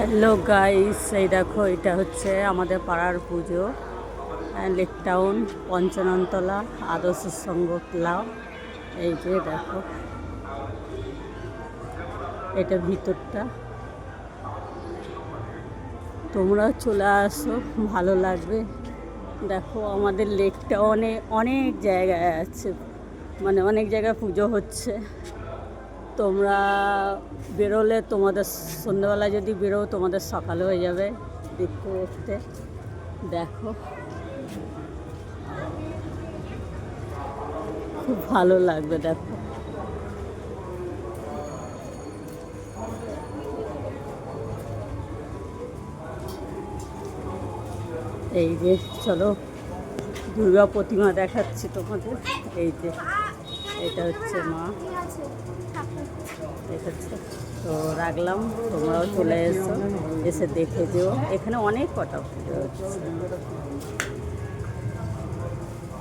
Hello guys, এই দেখো এটা হচ্ছে আমাদের পাড়ার পুজো। লেক টাউন পঞ্চাননতলা আদর্শ সংঘ ক্লাব। এই যে দেখো এটা ভিতরটা, তোমরা চলে আসো, ভালো লাগবে। দেখো আমাদের লেক টাউনে অনেক জায়গায় আছে, মানে অনেক জায়গায় পুজো হচ্ছে। তোমরা বেরোলে, তোমাদের সন্ধ্যেবেলা যদি বেরো তোমাদের সকাল হয়ে যাবে দেখতে দেখতে। দেখো খুব ভালো লাগবে। দেখো এই যে, চলো দুর্গা প্রতিমা দেখাচ্ছি তোমাদের। এই যে এটা হচ্ছে মা, এটা হচ্ছে। তো রাখলাম, তোমরাও চলে এসো, এসে দেখে যেও। এখানে অনেক কটা পুজো হচ্ছে।